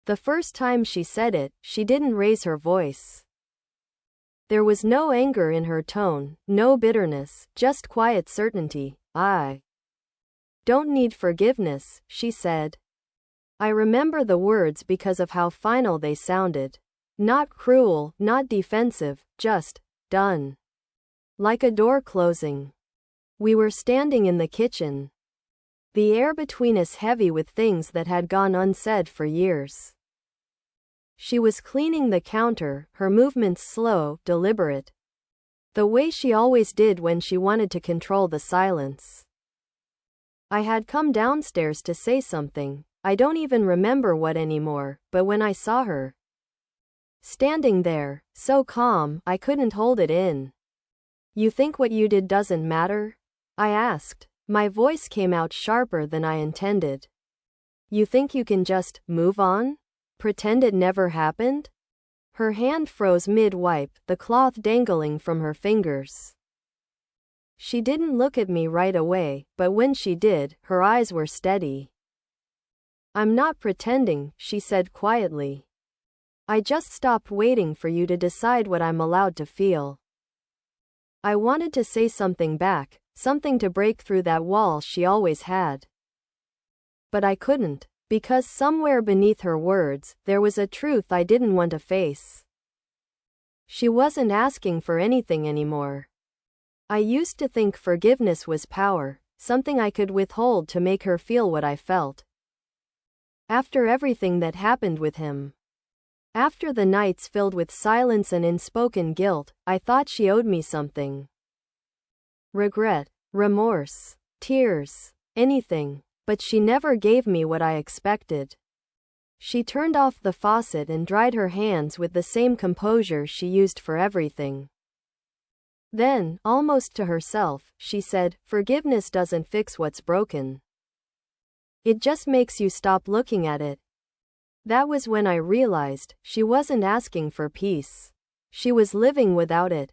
The first time she said it, she didn't raise her voice. There was no anger in her tone, no bitterness, just quiet certainty. I don't need forgiveness, she said. I remember the words because of how final they sounded. Not cruel, not defensive, just done. Like a door closing. We were standing in the kitchen. The air between us heavy with things that had gone unsaid for years. She was cleaning the counter, her movements slow, deliberate. The way she always did when she wanted to control the silence. I had come downstairs to say something, I don't even remember what anymore, but when I saw her standing there, so calm, I couldn't hold it in. You think what you did doesn't matter? I asked. My voice came out sharper than I intended. You think you can just move on? Pretend it never happened? Her hand froze mid-wipe, the cloth dangling from her fingers. She didn't look at me right away, but when she did, her eyes were steady. I'm not pretending, she said quietly. I just stopped waiting for you to decide what I'm allowed to feel. I wanted to say something back, something to break through that wall she always had. But I couldn't, because somewhere beneath her words, there was a truth I didn't want to face. She wasn't asking for anything anymore. I used to think forgiveness was power, something I could withhold to make her feel what I felt. After everything that happened with him. After the nights filled with silence and unspoken guilt, I thought she owed me something. Regret, remorse, tears, anything, but she never gave me what I expected. She turned off the faucet and dried her hands with the same composure she used for everything. Then, almost to herself, she said, "Forgiveness doesn't fix what's broken. It just makes you stop looking at it." That was when I realized she wasn't asking for peace. She was living without it.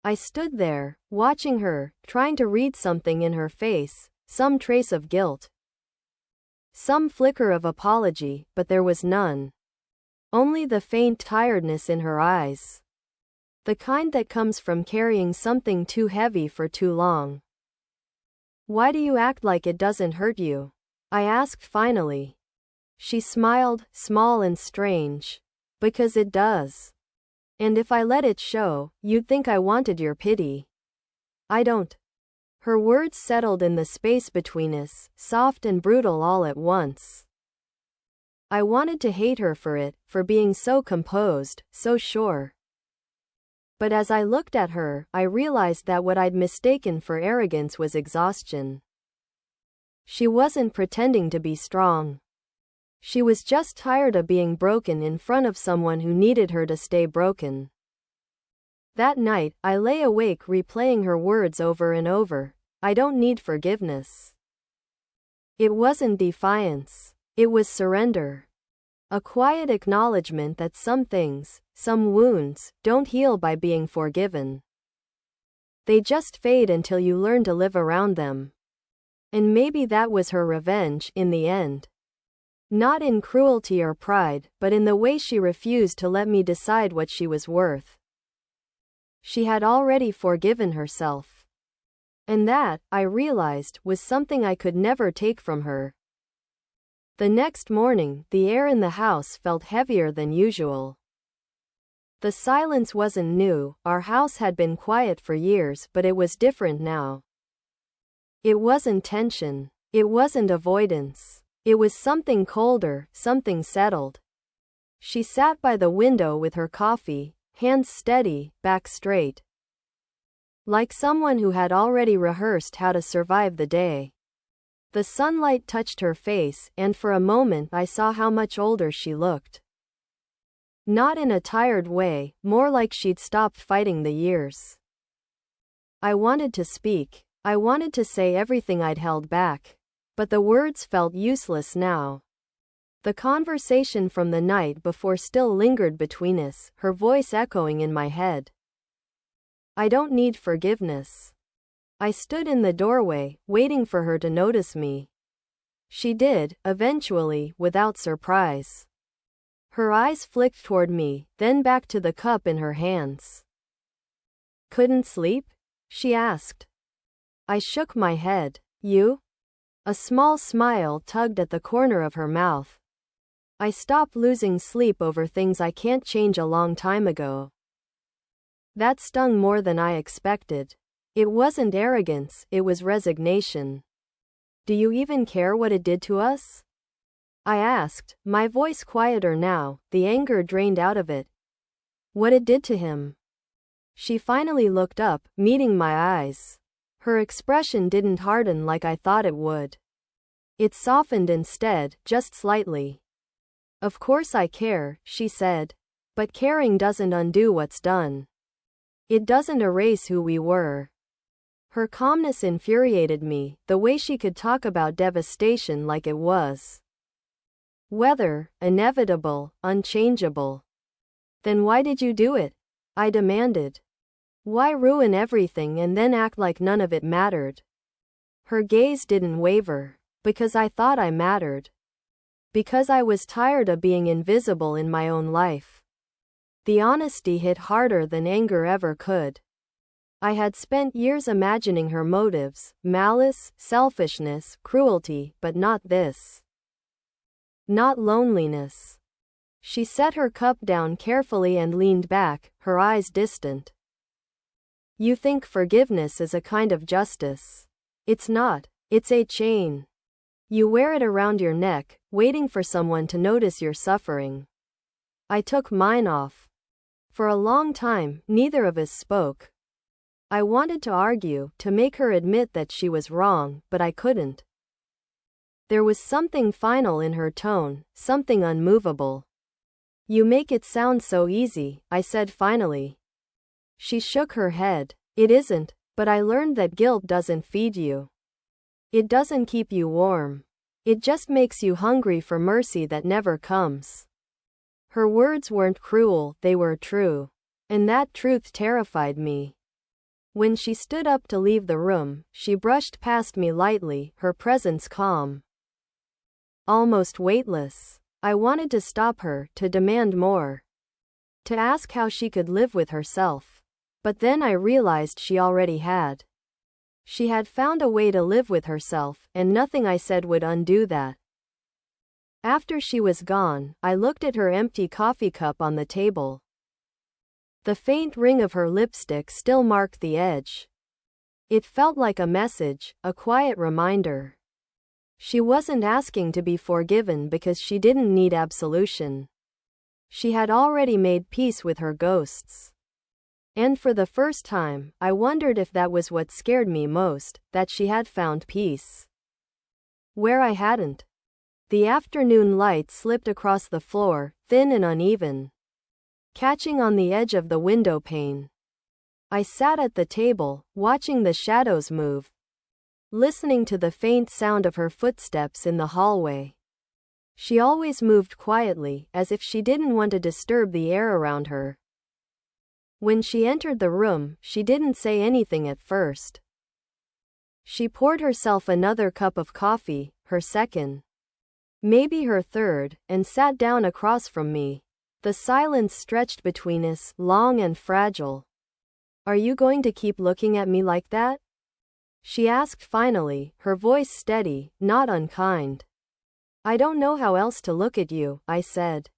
I stood there, watching her, trying to read something in her face, some trace of guilt. Some flicker of apology, but there was none. Only the faint tiredness in her eyes. The kind that comes from carrying something too heavy for too long. "Why do you act like it doesn't hurt you?" I asked finally. She smiled, small and strange. "Because it does. And if I let it show, you'd think I wanted your pity. I don't." Her words settled in the space between us, soft and brutal all at once. I wanted to hate her for it, for being so composed, so sure. But as I looked at her, I realized that what I'd mistaken for arrogance was exhaustion. She wasn't pretending to be strong. She was just tired of being broken in front of someone who needed her to stay broken. That night, I lay awake replaying her words over and over. I don't need forgiveness. It wasn't defiance. It was surrender. A quiet acknowledgement that some things, some wounds, don't heal by being forgiven. They just fade until you learn to live around them. And maybe that was her revenge, in the end. Not in cruelty or pride, but in the way she refused to let me decide what she was worth. She had already forgiven herself. And that, I realized, was something I could never take from her. The next morning, the air in the house felt heavier than usual. The silence wasn't new, our house had been quiet for years, but it was different now. It wasn't tension. It wasn't avoidance. It was something colder, something settled. She sat by the window with her coffee, hands steady, back straight. Like someone who had already rehearsed how to survive the day. The sunlight touched her face, and for a moment I saw how much older she looked. Not in a tired way, more like she'd stopped fighting the years. I wanted to speak. I wanted to say everything I'd held back. But the words felt useless now. The conversation from the night before still lingered between us, her voice echoing in my head. I don't need forgiveness. I stood in the doorway, waiting for her to notice me. She did, eventually, without surprise. Her eyes flicked toward me, then back to the cup in her hands. Couldn't sleep? She asked. I shook my head. You? A small smile tugged at the corner of her mouth. I stopped losing sleep over things I can't change a long time ago. That stung more than I expected. It wasn't arrogance, it was resignation. Do you even care what it did to us? I asked, my voice quieter now, the anger drained out of it. What it did to him? She finally looked up, meeting my eyes. Her expression didn't harden like I thought it would. It softened instead, just slightly. Of course I care, she said. But caring doesn't undo what's done. It doesn't erase who we were. Her calmness infuriated me, the way she could talk about devastation like it was weather, inevitable, unchangeable. Then why did you do it? I demanded. Why ruin everything and then act like none of it mattered? Her gaze didn't waver. Because I thought I mattered. Because I was tired of being invisible in my own life. The honesty hit harder than anger ever could. I had spent years imagining her motives, malice, selfishness, cruelty, but not this. Not loneliness. She set her cup down carefully and leaned back, her eyes distant. You think forgiveness is a kind of justice. It's not. It's a chain. You wear it around your neck, waiting for someone to notice your suffering. I took mine off. For a long time, neither of us spoke. I wanted to argue, to make her admit that she was wrong, but I couldn't. There was something final in her tone, something unmovable. You make it sound so easy, I said finally. She shook her head. It isn't, but I learned that guilt doesn't feed you. It doesn't keep you warm. It just makes you hungry for mercy that never comes. Her words weren't cruel, they were true. And that truth terrified me. When she stood up to leave the room, she brushed past me lightly, her presence calm. Almost weightless. I wanted to stop her, to demand more. To ask how she could live with herself. But then I realized she already had. She had found a way to live with herself, and nothing I said would undo that. After she was gone, I looked at her empty coffee cup on the table. The faint ring of her lipstick still marked the edge. It felt like a message, a quiet reminder. She wasn't asking to be forgiven because she didn't need absolution. She had already made peace with her ghosts. And for the first time, I wondered if that was what scared me most, that she had found peace where I hadn't. The afternoon light slipped across the floor, thin and uneven, catching on the edge of the window pane. I sat at the table, watching the shadows move, listening to the faint sound of her footsteps in the hallway. She always moved quietly, as if she didn't want to disturb the air around her. When she entered the room, she didn't say anything at first. She poured herself another cup of coffee, her second, maybe her third, and sat down across from me. The silence stretched between us, long and fragile. Are you going to keep looking at me like that? She asked finally, her voice steady, not unkind. I don't know how else to look at you, I said.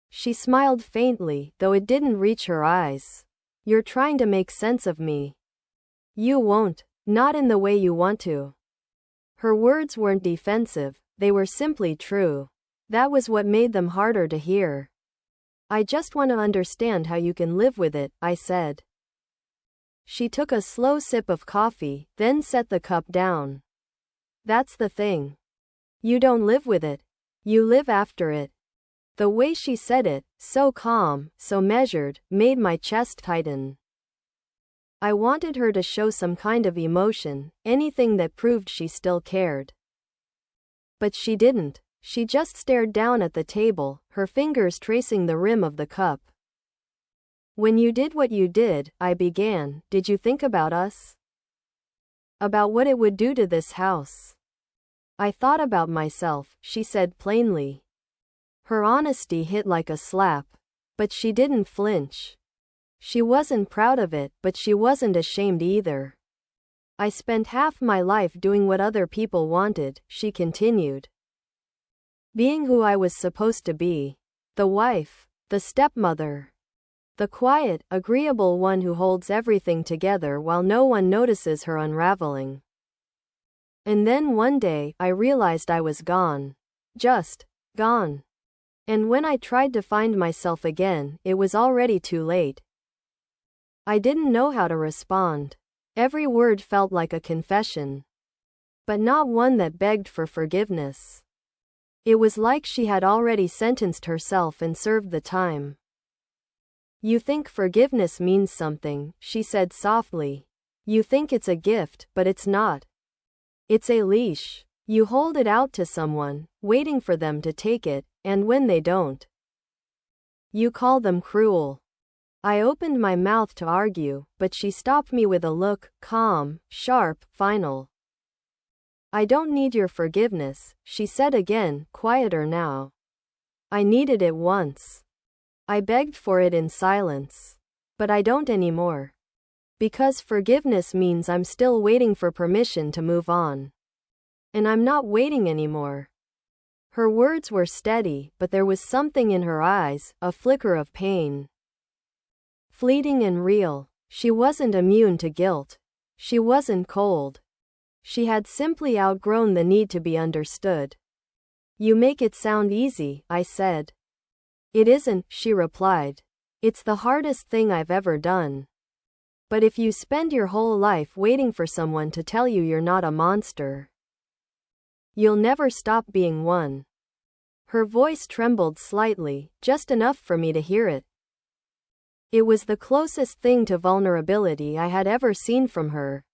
She smiled faintly, though it didn't reach her eyes. You're trying to make sense of me. You won't, not in the way you want to. Her words weren't defensive, they were simply true. That was what made them harder to hear. I just want to understand how you can live with it, I said. She took a slow sip of coffee, then set the cup down. That's the thing. You don't live with it. You live after it. The way she said it, so calm, so measured, made my chest tighten. I wanted her to show some kind of emotion, anything that proved she still cared. But she didn't. She just stared down at the table, her fingers tracing the rim of the cup. When you did what you did, I began, did you think about us? About what it would do to this house? I thought about myself, she said plainly. Her honesty hit like a slap. But she didn't flinch. She wasn't proud of it, but she wasn't ashamed either. I spent half my life doing what other people wanted, she continued. Being who I was supposed to be. The wife, the stepmother. The quiet, agreeable one who holds everything together while no one notices her unraveling. And then one day, I realized I was gone. Just gone. And when I tried to find myself again, it was already too late. I didn't know how to respond. Every word felt like a confession. But not one that begged for forgiveness. It was like she had already sentenced herself and served the time. You think forgiveness means something, she said softly. You think it's a gift, but it's not. It's a leash. You hold it out to someone, waiting for them to take it, and when they don't, you call them cruel. I opened my mouth to argue, but she stopped me with a look, calm, sharp, final. I don't need your forgiveness, she said again, quieter now. I needed it once. I begged for it in silence. But I don't anymore. Because forgiveness means I'm still waiting for permission to move on. And I'm not waiting anymore. Her words were steady, but there was something in her eyes, a flicker of pain. Fleeting and real. She wasn't immune to guilt. She wasn't cold. She had simply outgrown the need to be understood. You make it sound easy, I said. It isn't, she replied. It's the hardest thing I've ever done. But if you spend your whole life waiting for someone to tell you you're not a monster, you'll never stop being one. Her voice trembled slightly, just enough for me to hear it. It was the closest thing to vulnerability I had ever seen from her.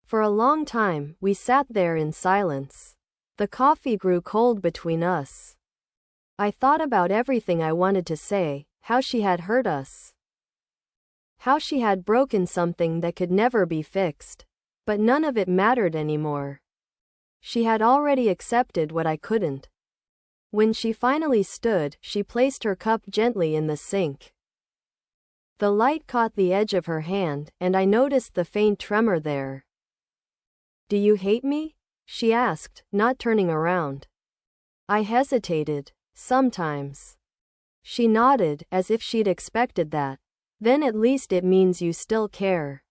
For a long time, we sat there in silence. The coffee grew cold between us. I thought about everything I wanted to say, how she had hurt us. How she had broken something that could never be fixed. But none of it mattered anymore. She had already accepted what I couldn't. When she finally stood, she placed her cup gently in the sink. The light caught the edge of her hand, and I noticed the faint tremor there. Do you hate me? She asked, not turning around. I hesitated. Sometimes. She nodded, as if she'd expected that. Then at least it means you still care.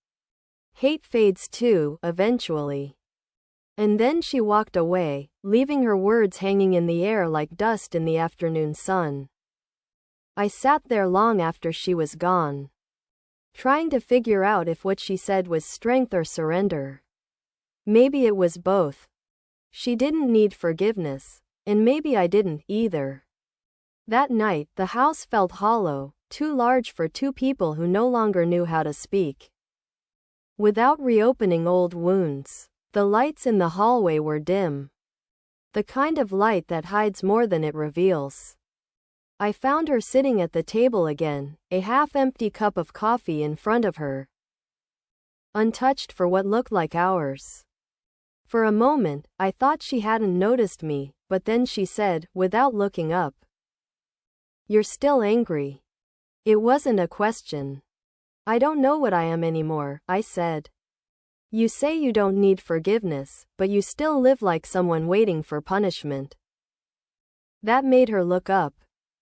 Hate fades too, eventually. And then she walked away, leaving her words hanging in the air like dust in the afternoon sun. I sat there long after she was gone, trying to figure out if what she said was strength or surrender. Maybe it was both. She didn't need forgiveness, and maybe I didn't either. That night, the house felt hollow, too large for two people who no longer knew how to speak. Without reopening old wounds, the lights in the hallway were dim. The kind of light that hides more than it reveals. I found her sitting at the table again, a half-empty cup of coffee in front of her. Untouched for what looked like hours. For a moment, I thought she hadn't noticed me, but then she said, without looking up. You're still angry. It wasn't a question. I don't know what I am anymore, I said. You say you don't need forgiveness, but you still live like someone waiting for punishment. That made her look up.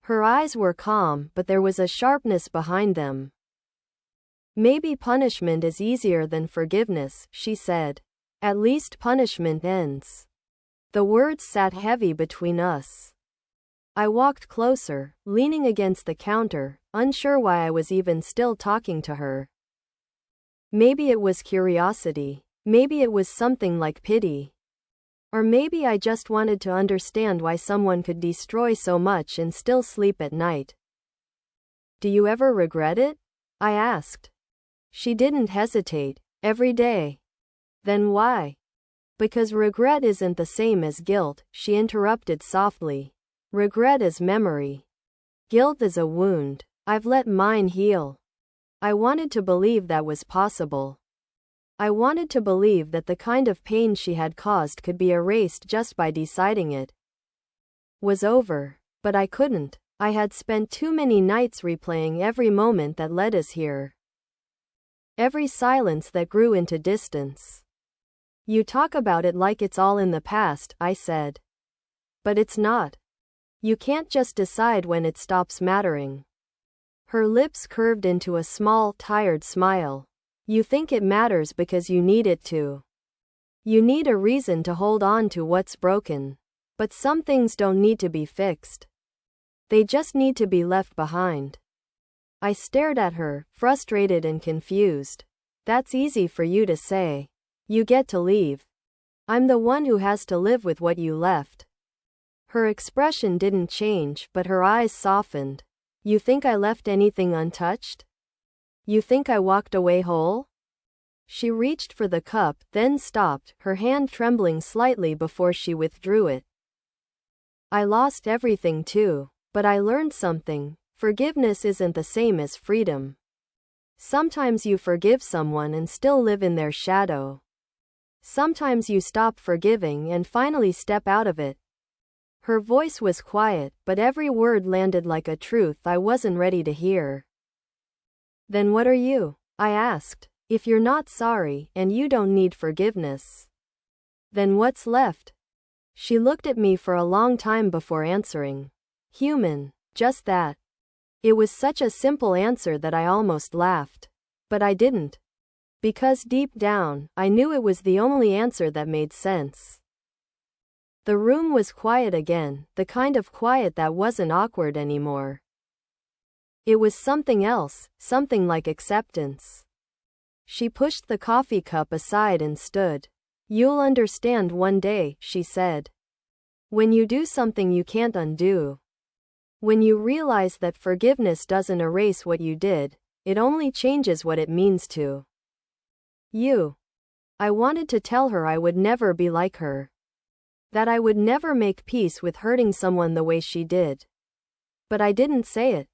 Her eyes were calm, but there was a sharpness behind them. Maybe punishment is easier than forgiveness, she said. At least punishment ends. The words sat heavy between us. I walked closer, leaning against the counter, unsure why I was even still talking to her. Maybe it was curiosity. Maybe it was something like pity. Or maybe I just wanted to understand why someone could destroy so much and still sleep at night. Do you ever regret it? I asked. She didn't hesitate. Every day. Then why? Because regret isn't the same as guilt, she interrupted softly. Regret is memory. Guilt is a wound. I've let mine heal. I wanted to believe that was possible. I wanted to believe that the kind of pain she had caused could be erased just by deciding it was over. But I couldn't. I had spent too many nights replaying every moment that led us here. Every silence that grew into distance. You talk about it like it's all in the past, I said. But it's not. You can't just decide when it stops mattering. Her lips curved into a small, tired smile. You think it matters because you need it to. You need a reason to hold on to what's broken. But some things don't need to be fixed. They just need to be left behind. I stared at her, frustrated and confused. That's easy for you to say. You get to leave. I'm the one who has to live with what you left. Her expression didn't change, but her eyes softened. You think I left anything untouched? You think I walked away whole? She reached for the cup, then stopped, her hand trembling slightly before she withdrew it. I lost everything too, but I learned something. Forgiveness isn't the same as freedom. Sometimes you forgive someone and still live in their shadow. Sometimes you stop forgiving and finally step out of it. Her voice was quiet, but every word landed like a truth I wasn't ready to hear. Then what are you? I asked. If you're not sorry, and you don't need forgiveness, then what's left? She looked at me for a long time before answering. Human. Just that. It was such a simple answer that I almost laughed. But I didn't. Because deep down, I knew it was the only answer that made sense. The room was quiet again, the kind of quiet that wasn't awkward anymore. It was something else, something like acceptance. She pushed the coffee cup aside and stood. You'll understand one day, she said. When you do something you can't undo. When you realize that forgiveness doesn't erase what you did, it only changes what it means to you. I wanted to tell her I would never be like her. That I would never make peace with hurting someone the way she did. But I didn't say it.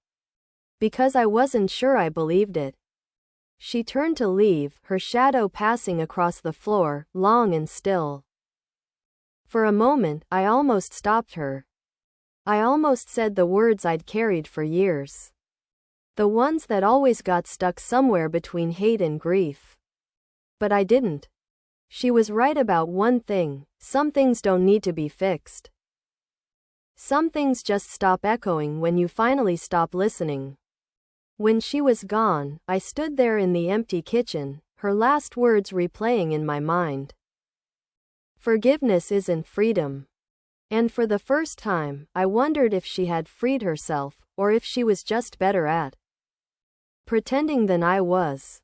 Because I wasn't sure I believed it. She turned to leave, her shadow passing across the floor, long and still. For a moment, I almost stopped her. I almost said the words I'd carried for years. The ones that always got stuck somewhere between hate and grief. But I didn't. She was right about one thing: some things don't need to be fixed. Some things just stop echoing when you finally stop listening. When she was gone, I stood there in the empty kitchen, her last words replaying in my mind. Forgiveness isn't freedom. And for the first time, I wondered if she had freed herself, or if she was just better at pretending than I was.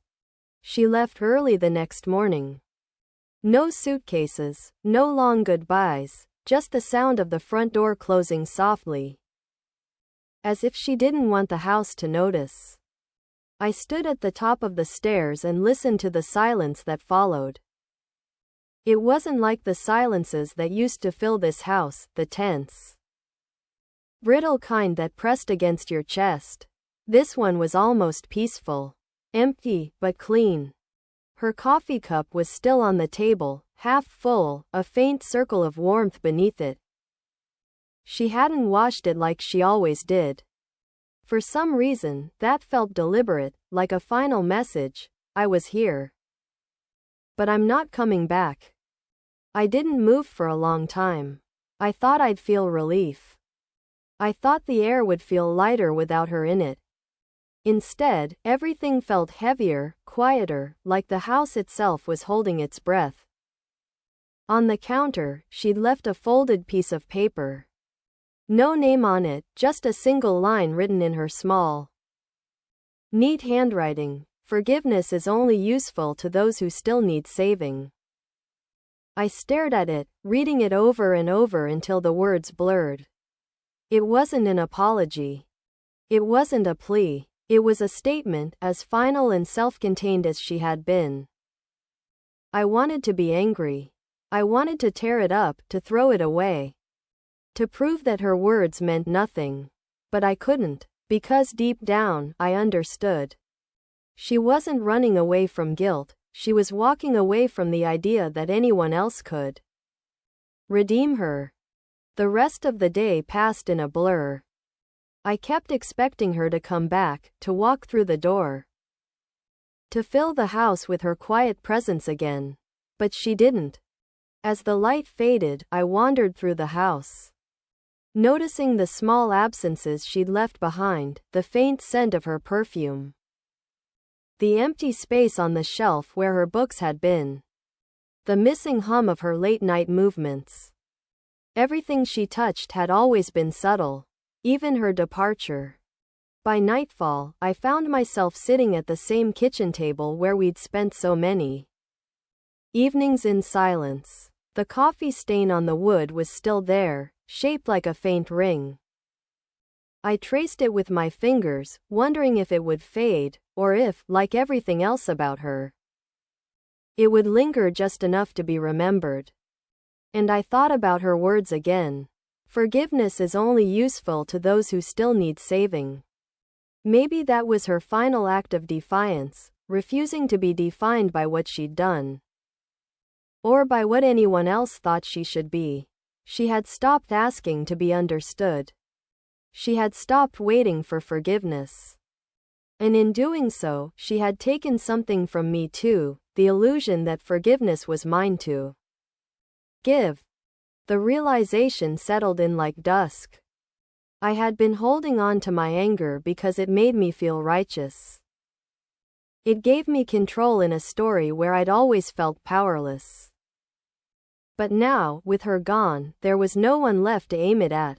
She left early the next morning. No suitcases, no long goodbyes, just the sound of the front door closing softly. As if she didn't want the house to notice. I stood at the top of the stairs and listened to the silence that followed. It wasn't like the silences that used to fill this house, the tense, brittle kind that pressed against your chest. This one was almost peaceful. Empty, but clean. Her coffee cup was still on the table, half full, a faint circle of warmth beneath it. She hadn't washed it like she always did. For some reason, that felt deliberate, like a final message: I was here. But I'm not coming back. I didn't move for a long time. I thought I'd feel relief. I thought the air would feel lighter without her in it. Instead, everything felt heavier, quieter, like the house itself was holding its breath. On the counter, she'd left a folded piece of paper. No name on it, just a single line written in her small, neat handwriting: forgiveness is only useful to those who still need saving. I stared at it, reading it over and over until the words blurred. It wasn't an apology. It wasn't a plea. It was a statement, as final and self-contained as she had been. I wanted to be angry. I wanted to tear it up, to throw it away. To prove that her words meant nothing. But I couldn't, because deep down, I understood. She wasn't running away from guilt, she was walking away from the idea that anyone else could redeem her. The rest of the day passed in a blur. I kept expecting her to come back, to walk through the door, to fill the house with her quiet presence again. But she didn't. As the light faded, I wandered through the house, noticing the small absences she'd left behind, the faint scent of her perfume, the empty space on the shelf where her books had been, the missing hum of her late-night movements. Everything she touched had always been subtle, even her departure. By nightfall, I found myself sitting at the same kitchen table where we'd spent so many evenings in silence. The coffee stain on the wood was still there, shaped like a faint ring. I traced it with my fingers, wondering if it would fade, or if, like everything else about her, it would linger just enough to be remembered. And I thought about her words again. Forgiveness is only useful to those who still need saving. Maybe that was her final act of defiance, refusing to be defined by what she'd done, or by what anyone else thought she should be. She had stopped asking to be understood. She had stopped waiting for forgiveness. And in doing so, she had taken something from me too, the illusion that forgiveness was mine to give. The realization settled in like dusk. I had been holding on to my anger because it made me feel righteous. It gave me control in a story where I'd always felt powerless. But now, with her gone, there was no one left to aim it at.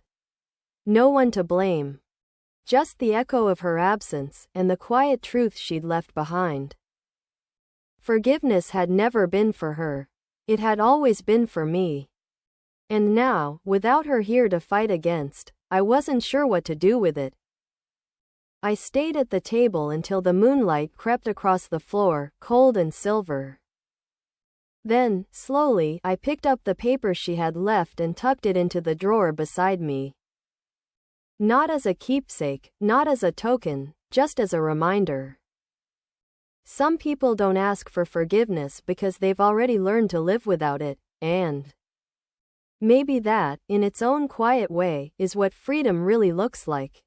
No one to blame. Just the echo of her absence, and the quiet truth she'd left behind. Forgiveness had never been for her. It had always been for me. And now, without her here to fight against, I wasn't sure what to do with it. I stayed at the table until the moonlight crept across the floor, cold and silver. Then, slowly, I picked up the paper she had left and tucked it into the drawer beside me. Not as a keepsake, not as a token, just as a reminder. Some people don't ask for forgiveness because they've already learned to live without it, and maybe that, in its own quiet way, is what freedom really looks like.